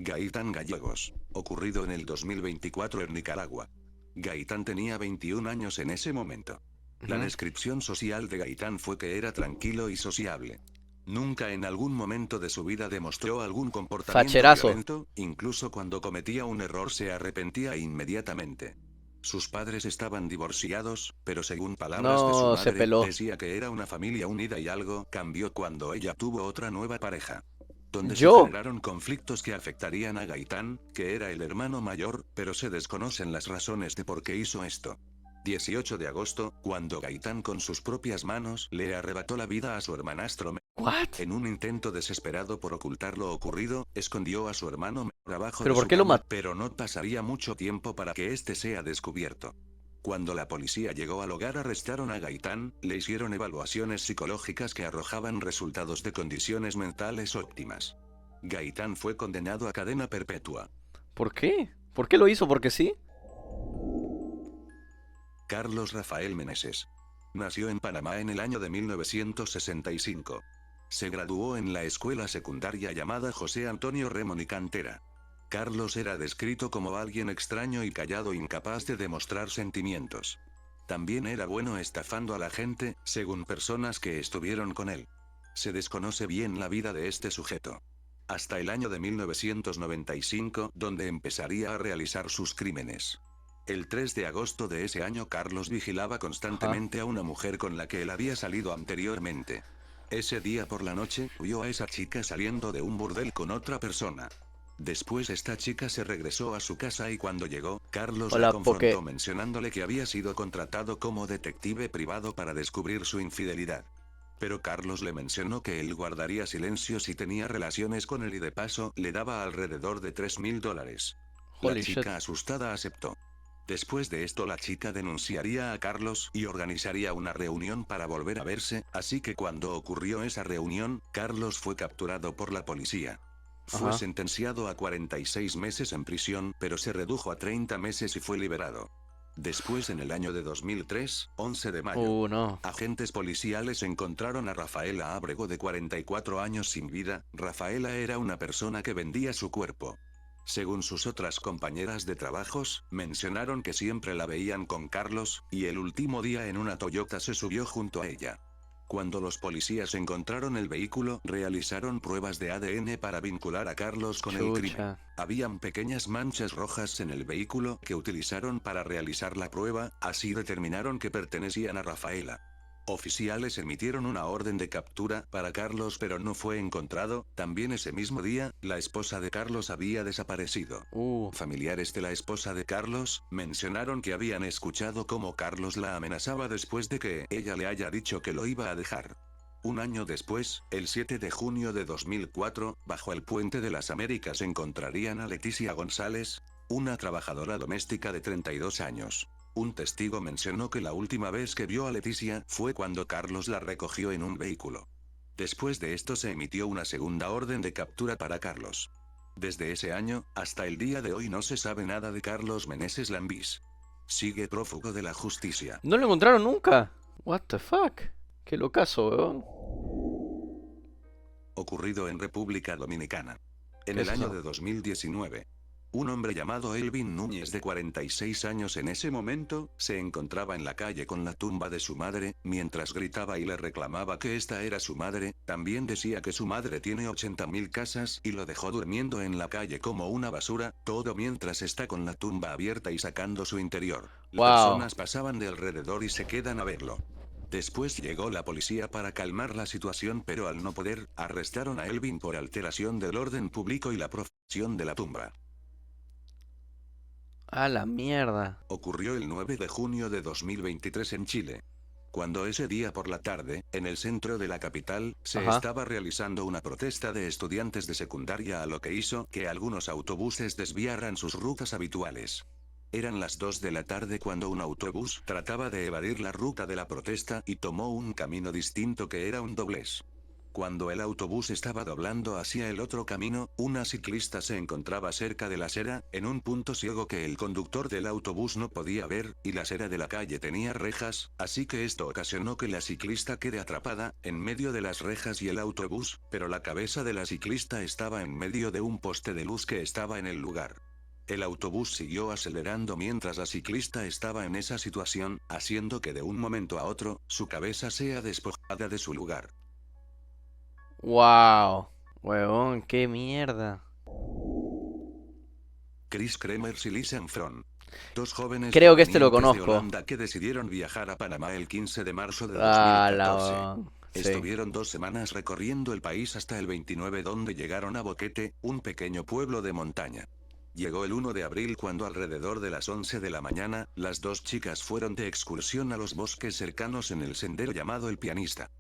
Gaitán Gallegos, ocurrido en el 2024 en Nicaragua. Gaitán tenía 21 años en ese momento. La descripción social de Gaitán fue que era tranquilo y sociable. Nunca en algún momento de su vida demostró algún comportamiento Facherazo. violento, incluso cuando cometía un error se arrepentía inmediatamente. Sus padres estaban divorciados, pero según palabras de su No, se madre, peló. decía que era una familia unida y algo cambió cuando ella tuvo otra nueva pareja, donde se Yo. generaron conflictos que afectarían a Gaitán, que era el hermano mayor, pero se desconocen las razones de por qué hizo esto. 18 de agosto, cuando Gaitán con sus propias manos le arrebató la vida a su hermanastro. ¿What? En un intento desesperado por ocultar lo ocurrido, escondió a su hermano abajo ¿Pero de por su qué lo cama, mató? pero no pasaría mucho tiempo para que este sea descubierto. Cuando la policía llegó al hogar arrestaron a Gaitán, le hicieron evaluaciones psicológicas que arrojaban resultados de condiciones mentales óptimas. Gaitán fue condenado a cadena perpetua. ¿Por qué? ¿Por qué lo hizo? ¿Porque sí? Carlos Rafael Meneses. Nació en Panamá en el año de 1965. Se graduó en la escuela secundaria llamada José Antonio Remón y Cantera. Carlos era descrito como alguien extraño y callado, incapaz de demostrar sentimientos. También era bueno estafando a la gente, según personas que estuvieron con él. Se desconoce bien la vida de este sujeto. Hasta el año de 1995, donde empezaría a realizar sus crímenes. El 3 de agosto de ese año Carlos vigilaba Ajá. constantemente a una mujer con la que él había salido anteriormente. Ese día por la noche, vio a esa chica saliendo de un burdel con otra persona. Después esta chica se regresó a su casa y cuando llegó, Carlos la Hola, confrontó Poké. mencionándole que había sido contratado como detective privado para descubrir su infidelidad. Pero Carlos le mencionó que él guardaría silencio si tenía relaciones con él y de paso le daba alrededor de $3.000. La Holy shit. chica asustada aceptó. Después de esto la chica denunciaría a Carlos y organizaría una reunión para volver a verse, así que cuando ocurrió esa reunión, Carlos fue capturado por la policía. Fue Ajá. sentenciado a 46 meses en prisión, pero se redujo a 30 meses y fue liberado. Después, en el año de 2003, 11 de mayo, No. agentes policiales encontraron a Rafaela Ábrego de 44 años sin vida. Rafaela era una persona que vendía su cuerpo. Según sus otras compañeras de trabajos, mencionaron que siempre la veían con Carlos, y el último día en una Toyota se subió junto a ella. Cuando los policías encontraron el vehículo, realizaron pruebas de ADN para vincular a Carlos con el crimen. Chucha. Habían pequeñas manchas rojas en el vehículo que utilizaron para realizar la prueba, así determinaron que pertenecían a Rafaela. Oficiales emitieron una orden de captura para Carlos pero no fue encontrado. También ese mismo día, la esposa de Carlos había desaparecido. Uh. Familiares de la esposa de Carlos mencionaron que habían escuchado cómo Carlos la amenazaba después de que ella le haya dicho que lo iba a dejar. Un año después, el 7 de junio de 2004, bajo el Puente de las Américas encontrarían a Leticia González, una trabajadora doméstica de 32 años. Un testigo mencionó que la última vez que vio a Leticia fue cuando Carlos la recogió en un vehículo. Después de esto se emitió una segunda orden de captura para Carlos. Desde ese año, hasta el día de hoy no se sabe nada de Carlos Meneses Lambís. Sigue prófugo de la justicia. No lo encontraron nunca. What the fuck. Qué locazo, weón. Ocurrido en República Dominicana. En ¿Qué el es año eso? de 2019. Un hombre llamado Elvin Núñez de 46 años en ese momento, se encontraba en la calle con la tumba de su madre, mientras gritaba y le reclamaba que esta era su madre. También decía que su madre tiene 80.000 casas y lo dejó durmiendo en la calle como una basura, todo mientras está con la tumba abierta y sacando su interior. Las Wow. personas pasaban de alrededor y se quedan a verlo. Después llegó la policía para calmar la situación, pero al no poder, arrestaron a Elvin por alteración del orden público y la profanación de la tumba. A la mierda. Ocurrió el 9 de junio de 2023 en Chile. Cuando ese día por la tarde, en el centro de la capital, se Ajá. estaba realizando una protesta de estudiantes de secundaria, a lo que hizo que algunos autobuses desviaran sus rutas habituales. Eran las 2 de la tarde cuando un autobús trataba de evadir la ruta de la protesta y tomó un camino distinto que era un doblez. Cuando el autobús estaba doblando hacia el otro camino, una ciclista se encontraba cerca de la acera, en un punto ciego que el conductor del autobús no podía ver, y la acera de la calle tenía rejas, así que esto ocasionó que la ciclista quede atrapada, en medio de las rejas y el autobús, pero la cabeza de la ciclista estaba en medio de un poste de luz que estaba en el lugar. El autobús siguió acelerando mientras la ciclista estaba en esa situación, haciendo que de un momento a otro, su cabeza sea despojada de su lugar. Wow. Huevón, qué mierda. Chris Kremers y Lisa Fron. Dos jóvenes Creo que este lo provenientes de conozco. Holanda que decidieron viajar a Panamá el 15 de marzo de Ah, 2014. huevón. Sí. Estuvieron 2 semanas recorriendo el país hasta el 29 donde llegaron a Boquete, un pequeño pueblo de montaña. Llegó el 1 de abril cuando alrededor de las 11 de la mañana, las dos chicas fueron de excursión a los bosques cercanos en el sendero llamado El Pianista.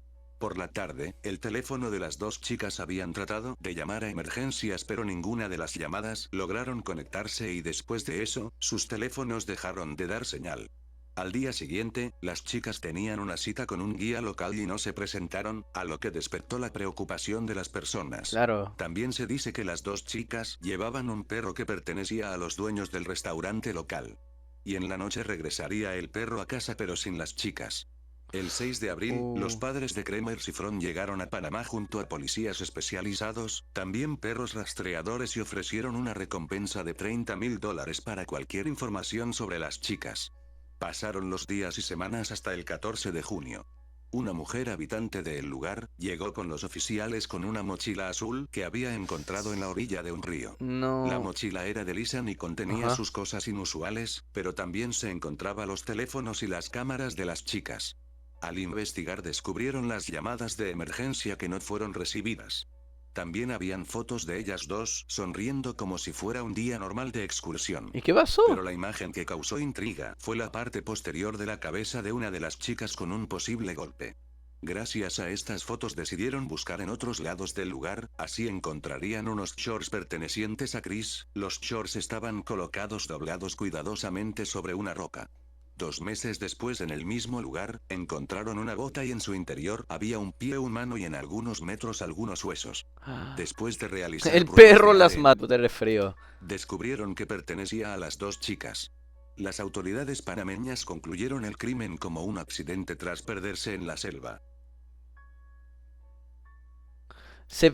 Por la tarde, el teléfono de las dos chicas habían tratado de llamar a emergencias pero ninguna de las llamadas lograron conectarse y después de eso, sus teléfonos dejaron de dar señal. Al día siguiente, las chicas tenían una cita con un guía local y no se presentaron, a lo que despertó la preocupación de las personas. Claro. También se dice que las dos chicas llevaban un perro que pertenecía a los dueños del restaurante local. Y en la noche regresaría el perro a casa pero sin las chicas. El 6 de abril, los padres de Kremers y Fron llegaron a Panamá junto a policías especializados, también perros rastreadores y ofrecieron una recompensa de $30,000 para cualquier información sobre las chicas. Pasaron los días y semanas hasta el 14 de junio. Una mujer habitante del lugar, llegó con los oficiales con una mochila azul que había encontrado en la orilla de un río. No. La mochila era de Lisa y contenía Ajá. sus cosas inusuales, pero también se encontraba los teléfonos y las cámaras de las chicas. Al investigar descubrieron las llamadas de emergencia que no fueron recibidas. También habían fotos de ellas dos sonriendo como si fuera un día normal de excursión. ¿Y qué pasó? Pero la imagen que causó intriga fue la parte posterior de la cabeza de una de las chicas con un posible golpe. Gracias a estas fotos decidieron buscar en otros lados del lugar, así encontrarían unos shorts pertenecientes a Chris, los shorts estaban colocados doblados cuidadosamente sobre una roca. 2 meses después en el mismo lugar, encontraron una bota y en su interior había un pie humano y en algunos metros algunos huesos. Después de realizar El pruebas perro de las ADN, mató de frío. descubrieron que pertenecía a las dos chicas. Las autoridades panameñas concluyeron el crimen como un accidente tras perderse en la selva.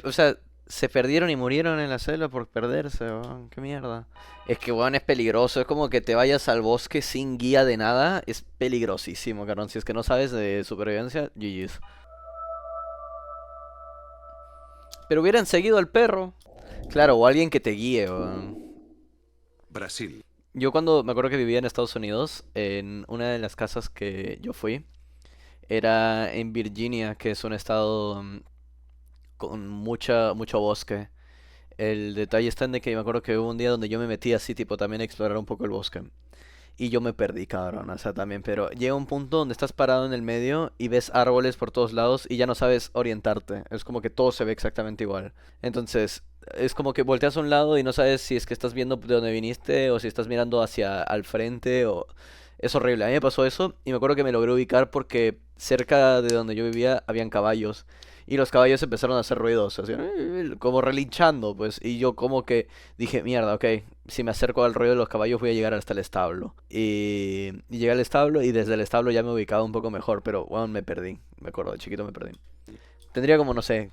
O sea, se perdieron y murieron en la selva por perderse, weón. Qué mierda. Es que, weón, es peligroso. Es como que te vayas al bosque sin guía de nada. Es peligrosísimo, cabrón. Si es que no sabes de supervivencia, GG's. Pero hubieran seguido al perro. Claro, o alguien que te guíe, weón. Brasil. Yo cuando me acuerdo que vivía en Estados Unidos, en una de las casas que yo fui, era en Virginia, que es un estado con mucho bosque. El detalle está en de que me acuerdo que hubo un día donde yo me metí así, tipo, también a explorar un poco el bosque. Y yo me perdí, cabrón, o sea, también. Pero llega un punto donde estás parado en el medio y ves árboles por todos lados y ya no sabes orientarte. Es como que todo se ve exactamente igual. Entonces, es como que volteas a un lado y no sabes si es que estás viendo de dónde viniste o si estás mirando hacia al frente o... Es horrible. A mí me pasó eso y me acuerdo que me logré ubicar porque cerca de donde yo vivía habían caballos. Y los caballos empezaron a hacer ruidos, así, como relinchando, pues. Y yo como que dije, mierda, ok, si me acerco al ruido de los caballos voy a llegar hasta el establo. Y llegué al establo y desde el establo ya me ubicaba un poco mejor, pero, bueno, me perdí. Me acuerdo, de chiquito me perdí. Tendría como, no sé,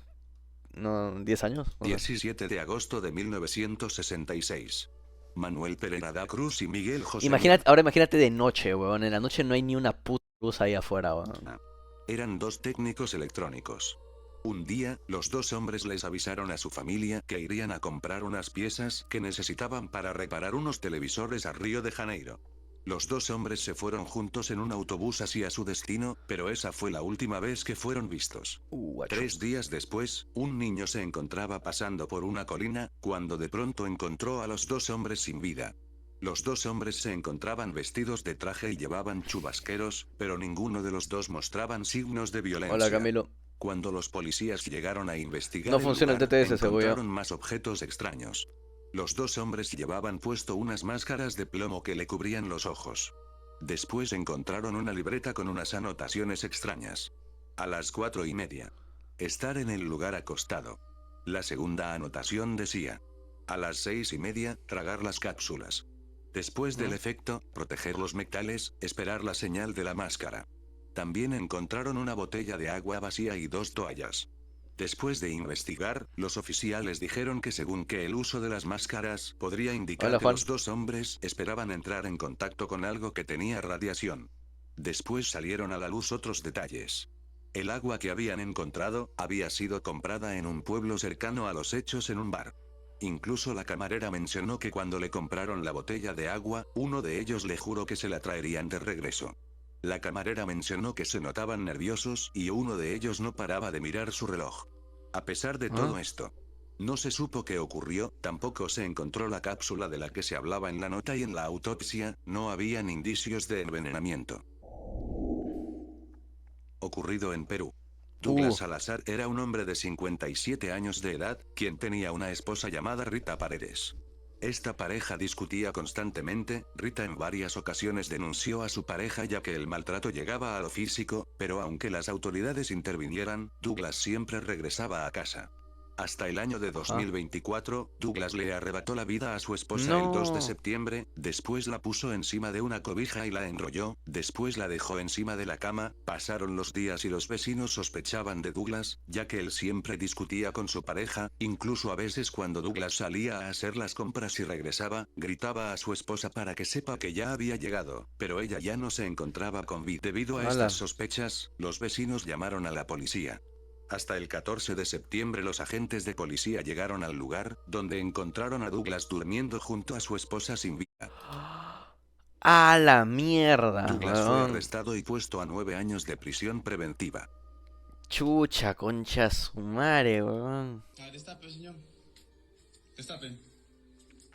no, 10 años. No sé. 17 de agosto de 1966. Manuel Pereira da Cruz y Miguel José. Ahora imagínate de noche, weón. En la noche no hay ni una puta luz ahí afuera, weón. Eran dos técnicos electrónicos. Un día, los dos hombres les avisaron a su familia que irían a comprar unas piezas que necesitaban para reparar unos televisores a Río de Janeiro. Los dos hombres se fueron juntos en un autobús hacia su destino, pero esa fue la última vez que fueron vistos. 3 días después, un niño se encontraba pasando por una colina, cuando de pronto encontró a los dos hombres sin vida. Los dos hombres se encontraban vestidos de traje y llevaban chubasqueros, pero ninguno de los dos mostraban signos de violencia. Hola, Camilo. Cuando los policías llegaron a investigar No funciona el TTS, cebolla. encontraron más objetos extraños. Los dos hombres llevaban puesto unas máscaras de plomo que le cubrían los ojos. Después encontraron una libreta con unas anotaciones extrañas. A las 4:30. Estar en el lugar acostado. La segunda anotación decía: a las 6:30, tragar las cápsulas. Después del efecto, proteger los metales, esperar la señal de la máscara. También encontraron una botella de agua vacía y 2 toallas. Después de investigar, los oficiales dijeron que según que el uso de las máscaras podría indicar Hola, que Juan. los 2 hombres esperaban entrar en contacto con algo que tenía radiación. Después salieron a la luz otros detalles. El agua que habían encontrado había sido comprada en un pueblo cercano a los hechos en un bar. Incluso la camarera mencionó que cuando le compraron la botella de agua, uno de ellos le juró que se la traerían de regreso. La camarera mencionó que se notaban nerviosos y uno de ellos no paraba de mirar su reloj. A pesar de todo esto, no se supo qué ocurrió, tampoco se encontró la cápsula de la que se hablaba en la nota y en la autopsia, no habían indicios de envenenamiento. Ocurrido en Perú. Douglas Salazar era un hombre de 57 años de edad, quien tenía una esposa llamada Rita Paredes. Esta pareja discutía constantemente, Rita en varias ocasiones denunció a su pareja ya que el maltrato llegaba a lo físico, pero aunque las autoridades intervinieran, Douglas siempre regresaba a casa. Hasta el año de 2024, Douglas le arrebató la vida a su esposa el 2 de No. septiembre, después la puso encima de una cobija y la enrolló, después la dejó encima de la cama, pasaron los días y los vecinos sospechaban de Douglas, ya que él siempre discutía con su pareja, incluso a veces cuando Douglas salía a hacer las compras y regresaba, gritaba a su esposa para que sepa que ya había llegado, pero ella ya no se encontraba con vida. Debido a estas sospechas, los vecinos llamaron a la policía. Hasta el 14 de septiembre los agentes de policía llegaron al lugar, donde encontraron a Douglas durmiendo junto a su esposa sin vida. ¡A la mierda! Douglas fue arrestado y puesto a 9 años de prisión preventiva. Chucha, concha su madre, weón. Destape, señor. Destape.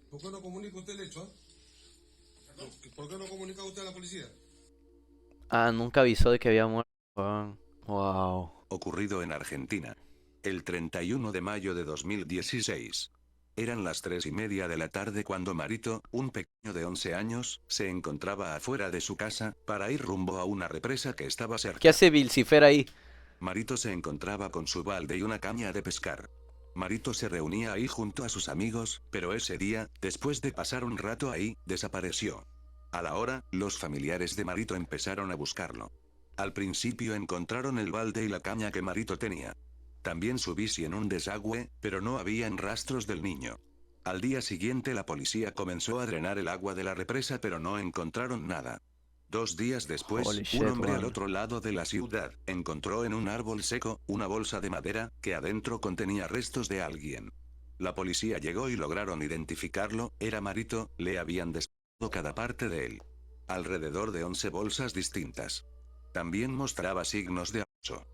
¿Por qué no comunica usted el hecho? ¿Por qué no comunica usted a la policía? Nunca avisó de que había muerto, weón. Wow. Ocurrido en Argentina. El 31 de mayo de 2016. Eran las 3:30 de la tarde cuando Marito, un pequeño de 11 años, se encontraba afuera de su casa, para ir rumbo a una represa que estaba cerca. ¿Qué hace Vilcifer ahí? Marito se encontraba con su balde y una caña de pescar. Marito se reunía ahí junto a sus amigos, pero ese día, después de pasar un rato ahí, desapareció. A la hora, los familiares de Marito empezaron a buscarlo. Al principio encontraron el balde y la caña que Marito tenía. También su bici en un desagüe, pero no habían rastros del niño. Al día siguiente la policía comenzó a drenar el agua de la represa pero no encontraron nada. 2 días después, Holy shit, un hombre al man. otro lado de la ciudad, encontró en un árbol seco, una bolsa de madera, que adentro contenía restos de alguien. La policía llegó y lograron identificarlo, era Marito, le habían despojado cada parte de él. Alrededor de 11 bolsas distintas. También mostraba signos de abuso.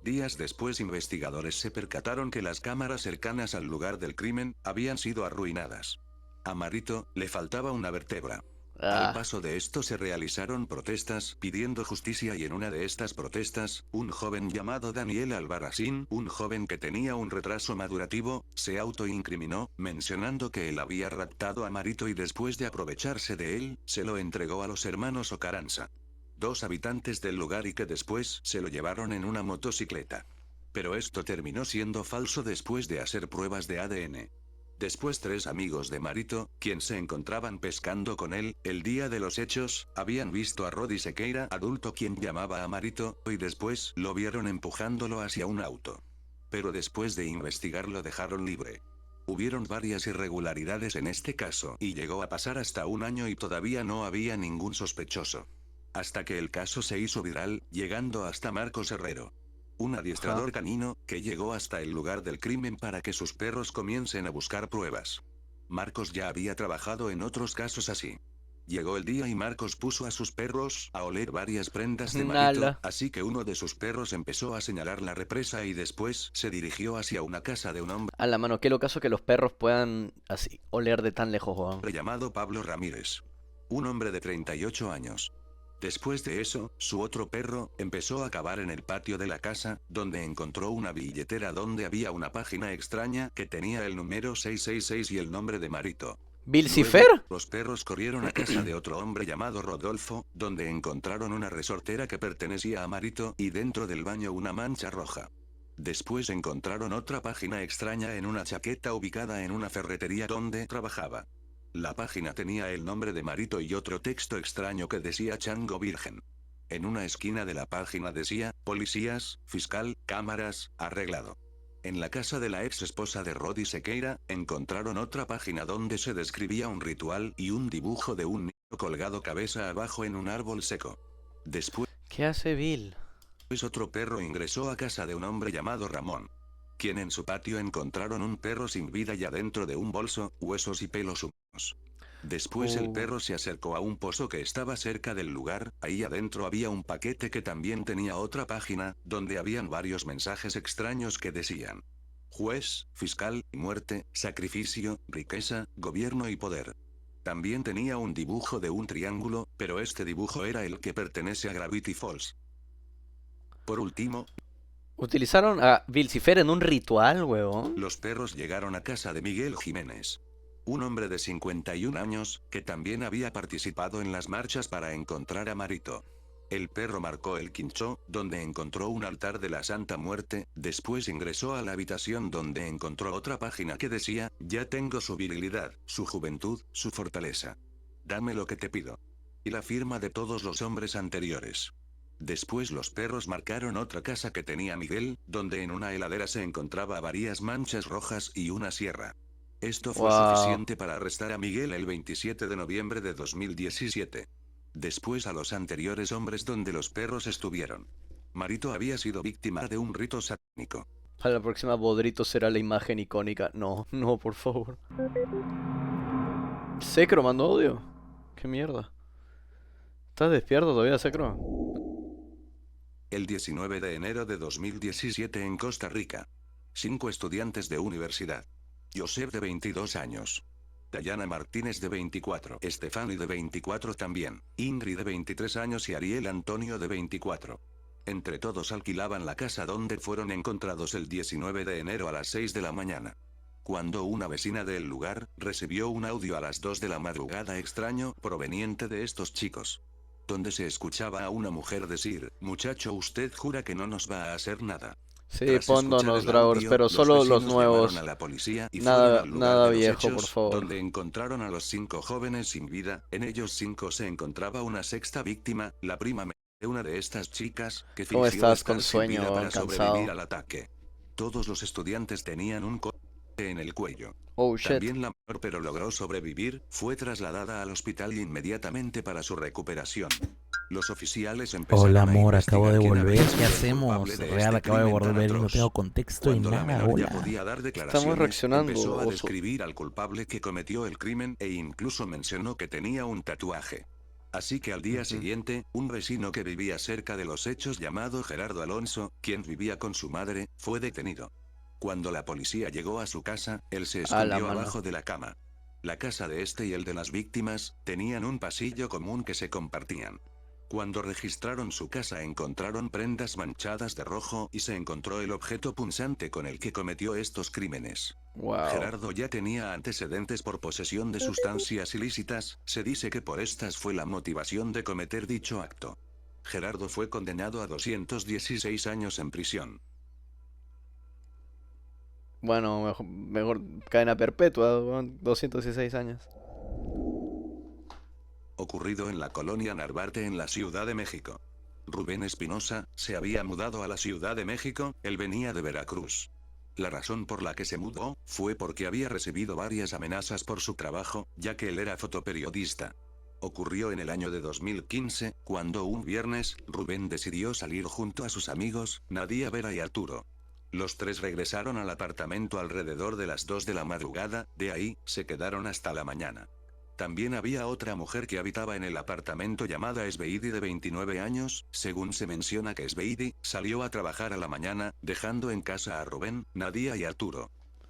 Días después investigadores se percataron que las cámaras cercanas al lugar del crimen, habían sido arruinadas. A Marito, le faltaba una vértebra. Al paso de esto se realizaron protestas pidiendo justicia y en una de estas protestas, un joven llamado Daniel Albarracín, un joven que tenía un retraso madurativo, se autoincriminó, mencionando que él había raptado a Marito y después de aprovecharse de él, se lo entregó a los hermanos Ocaranza, 2 habitantes del lugar y que después se lo llevaron en una motocicleta. Pero esto terminó siendo falso después de hacer pruebas de ADN. Después 3 amigos de Marito, quien se encontraban pescando con él, el día de los hechos, habían visto a Rodi Sequeira, adulto quien llamaba a Marito, y después lo vieron empujándolo hacia un auto. Pero después de investigar lo dejaron libre. Hubieron varias irregularidades en este caso y llegó a pasar hasta 1 año y todavía no había ningún sospechoso. Hasta que el caso se hizo viral, llegando hasta Marcos Herrero, un adiestrador canino, que llegó hasta el lugar del crimen para que sus perros comiencen a buscar pruebas. Marcos ya había trabajado en otros casos así. Llegó el día y Marcos puso a sus perros a oler varias prendas de Marito, Nala. así que uno de sus perros empezó a señalar la represa y después se dirigió hacia una casa de un hombre A la mano, qué locazo que los perros puedan así oler de tan lejos, weón. llamado Pablo Ramírez. Un hombre de 38 años. Después de eso, su otro perro empezó a cavar en el patio de la casa, donde encontró una billetera donde había una página extraña que tenía el número 666 y el nombre de Marito. ¿Vilcifer? Luego, los perros corrieron a casa de otro hombre llamado Rodolfo, donde encontraron una resortera que pertenecía a Marito y dentro del baño una mancha roja. Después encontraron otra página extraña en una chaqueta ubicada en una ferretería donde trabajaba. La página tenía el nombre de Marito y otro texto extraño que decía Chango Virgen. En una esquina de la página decía, policías, fiscal, cámaras, arreglado. En la casa de la ex esposa de Rodi Sequeira, encontraron otra página donde se describía un ritual y un dibujo de un niño colgado cabeza abajo en un árbol seco. Después, ¿Qué hace Bill? otro perro ingresó a casa de un hombre llamado Ramón, quien en su patio encontraron un perro sin vida y adentro de un bolso, huesos y pelos humanos. Después el perro se acercó a un pozo que estaba cerca del lugar, ahí adentro había un paquete que también tenía otra página, donde habían varios mensajes extraños que decían: juez, fiscal, muerte, sacrificio, riqueza, gobierno y poder. También tenía un dibujo de un triángulo, pero este dibujo era el que pertenece a Gravity Falls. Por último, Utilizaron a Vilcifer en un ritual, huevón. los perros llegaron a casa de Miguel Jiménez, un hombre de 51 años, que también había participado en las marchas para encontrar a Marito. El perro marcó el quinchó, donde encontró un altar de la Santa Muerte, después ingresó a la habitación donde encontró otra página que decía, ya tengo su virilidad, su juventud, su fortaleza. Dame lo que te pido. Y la firma de todos los hombres anteriores. Después los perros marcaron otra casa que tenía Miguel, donde en una heladera se encontraba varias manchas rojas y una sierra. Esto fue suficiente para arrestar a Miguel el 27 de noviembre de 2017. Después a los anteriores hombres donde los perros estuvieron. Marito había sido víctima de un rito satánico. Para la próxima Bodrito será la imagen icónica. No, no, por favor. Secro mandó audio. ¿Qué mierda? ¿Estás despierto todavía, Secro? El 19 de enero de 2017 en Costa Rica. 5 estudiantes de universidad. Joseph de 22 años. Dayana Martínez de 24. Estefani de 24 también. Ingrid de 23 años y Ariel Antonio de 24. Entre todos alquilaban la casa donde fueron encontrados el 19 de enero a las 6 de la mañana. Cuando una vecina del lugar recibió un audio a las 2 de la madrugada extraño proveniente de estos chicos, donde se escuchaba a una mujer decir, muchacho, usted jura que no nos va a hacer nada. Sí, Tras póndonos, escuchar el Dragors, audio, pero solo los vecinos nuevos. llamaron a la policía y Nada, fueron al lugar nada de los viejo, por hechos, favor. donde encontraron a los 5 jóvenes sin vida. En ellos 5 se encontraba una sexta víctima, la prima de una de estas chicas, que ¿Cómo fingió estás? estar Con sin sueño, vida para cansado. sobrevivir al ataque. Todos los estudiantes tenían un corte en el cuello. Oh, shit. También la menor, pero logró sobrevivir, fue trasladada al hospital inmediatamente para su recuperación. Los oficiales empezaron Hola a amor, acabo de investigar quién volver. había ¿Qué sido el hacemos? culpable de Real, este acabo de crimen tan volver y no atroz. tengo contexto y Cuando la nada. menor ya Hola. podía dar declaraciones, reaccionando, empezó a oso. describir al culpable que cometió el crimen e incluso mencionó que tenía un tatuaje. Así que al día siguiente, un vecino que vivía cerca de los hechos llamado Gerardo Alonso, quien vivía con su madre, fue detenido. Cuando la policía llegó a su casa, él se A la escondió mano. abajo de la cama. La casa de este y el de las víctimas tenían un pasillo común que se compartían. Cuando registraron su casa encontraron prendas manchadas de rojo y se encontró el objeto punzante con el que cometió estos crímenes. Wow. Gerardo ya tenía antecedentes por posesión de sustancias ilícitas, se dice que por estas fue la motivación de cometer dicho acto. Gerardo fue condenado a 216 años en prisión. Bueno, mejor cadena perpetua, 216 años. Ocurrido en la colonia Narvarte en la Ciudad de México. Rubén Espinosa se había mudado a la Ciudad de México, él venía de Veracruz. La razón por la que se mudó fue porque había recibido varias amenazas por su trabajo, ya que él era fotoperiodista. Ocurrió en el año de 2015, cuando un viernes, Rubén decidió salir junto a sus amigos, Nadia, Vera y Arturo. Los 3 regresaron al apartamento alrededor de las 2 de la madrugada, de ahí, se quedaron hasta la mañana. También había otra mujer que habitaba en el apartamento llamada Esbeidi de 29 años, según se menciona que Esbeidi salió a trabajar a la mañana, dejando en casa a Rubén, Nadia y Arturo.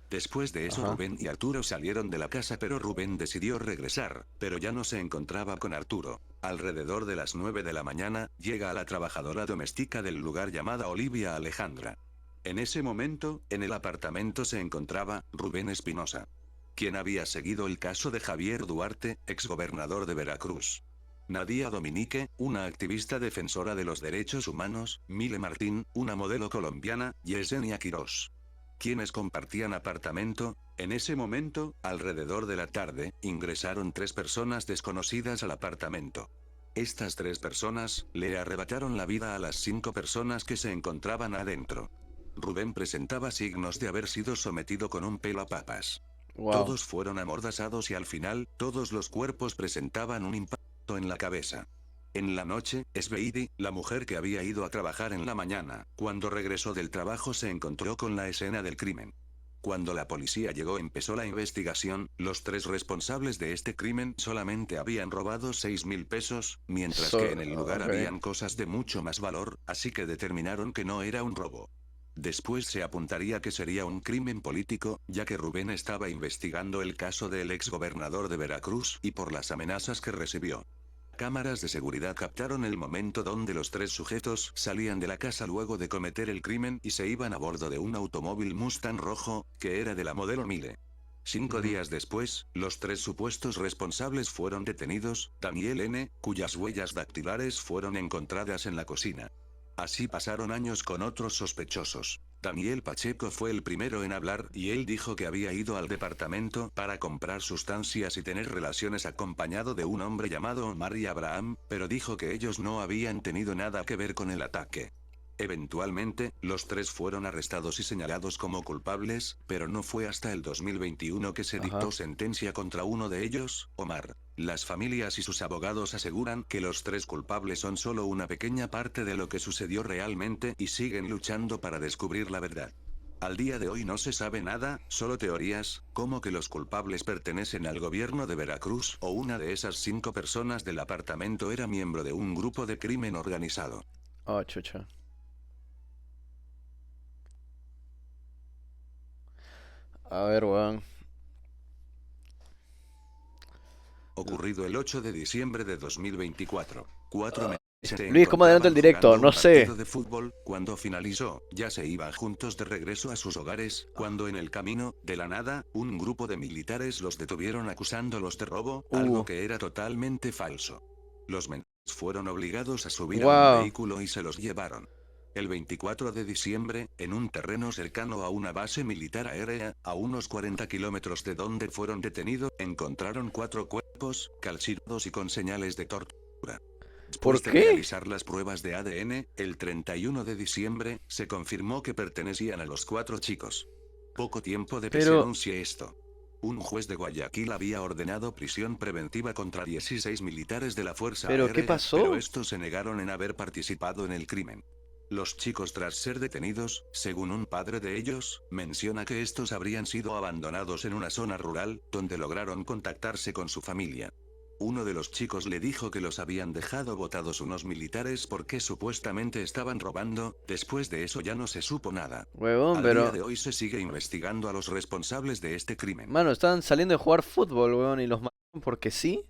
Después de eso Rubén y Arturo salieron de la casa, pero Rubén decidió regresar, pero ya no se encontraba con Arturo. Alrededor de las 9 de la mañana, llega a la trabajadora doméstica del lugar llamada Olivia Alejandra. En ese momento, en el apartamento se encontraba Rubén Espinosa, quien había seguido el caso de Javier Duarte, exgobernador de Veracruz. Nadia Dominique, una activista defensora de los derechos humanos, Mile Martín, una modelo colombiana, y Yesenia Quirós, quienes compartían apartamento. En ese momento, alrededor de la tarde, ingresaron 3 personas desconocidas al apartamento. Estas 3 personas le arrebataron la vida a las 5 personas que se encontraban adentro. Rubén presentaba signos de haber sido sometido con un pelapapas. Wow. Todos fueron amordazados y al final, todos los cuerpos presentaban un impacto en la cabeza. En la noche, Sveidi, la mujer que había ido a trabajar en la mañana, cuando regresó del trabajo se encontró con la escena del crimen. Cuando la policía llegó empezó la investigación. Los 3 responsables de este crimen solamente habían robado 6.000 pesos, mientras que en el lugar habían cosas de mucho más valor, así que determinaron que no era un robo. Después se apuntaría que sería un crimen político, ya que Rubén estaba investigando el caso del exgobernador de Veracruz y por las amenazas que recibió. Cámaras de seguridad captaron el momento donde los 3 sujetos salían de la casa luego de cometer el crimen y se iban a bordo de un automóvil Mustang rojo, que era de la modelo Mile. 5 días después, los 3 supuestos responsables fueron detenidos. Daniel N., cuyas huellas dactilares fueron encontradas en la cocina. Así pasaron años con otros sospechosos. Daniel Pacheco fue el primero en hablar y él dijo que había ido al departamento para comprar sustancias y tener relaciones acompañado de un hombre llamado Omar y Abraham, pero dijo que ellos no habían tenido nada que ver con el ataque. Eventualmente, los 3 fueron arrestados y señalados como culpables, pero no fue hasta el 2021 que se dictó sentencia contra uno de ellos, Omar. Las familias y sus abogados aseguran que los 3 culpables son solo una pequeña parte de lo que sucedió realmente y siguen luchando para descubrir la verdad. Al día de hoy no se sabe nada, solo teorías, como que los culpables pertenecen al gobierno de Veracruz o una de esas 5 personas del apartamento era miembro de un grupo de crimen organizado. Oh, chucha. A ver, weón. Ocurrido el 8 de diciembre de 2024. 4 meses se Luis, ¿cómo adelanto el encontraban directo? jugando No un sé. partido de fútbol. Cuando finalizó, ya se iban juntos de regreso a sus hogares, cuando en el camino, de la nada, un grupo de militares los detuvieron acusándolos de robo, algo que era totalmente falso. Los menores fueron obligados a subir a un vehículo y se los llevaron. El 24 de diciembre, en un terreno cercano a una base militar aérea, a unos 40 kilómetros de donde fueron detenidos, encontraron 4 cuerpos, calcinados y con señales de tortura. Después de realizar las pruebas de ADN, el 31 de diciembre, se confirmó que pertenecían a los 4 chicos. Poco tiempo después se anunció esto. Un juez de Guayaquil había ordenado prisión preventiva contra 16 militares de la Fuerza Aérea, ¿Qué pasó? pero estos se negaron en haber participado en el crimen. Los chicos, tras ser detenidos, según un padre de ellos, menciona que estos habrían sido abandonados en una zona rural, donde lograron contactarse con su familia. Uno de los chicos le dijo que los habían dejado botados unos militares porque supuestamente estaban robando. Después de eso ya no se supo nada. Huevón, Al pero... día de hoy se sigue investigando a los responsables de este crimen. Mano, estaban saliendo de jugar fútbol, weón, y los mataron porque sí.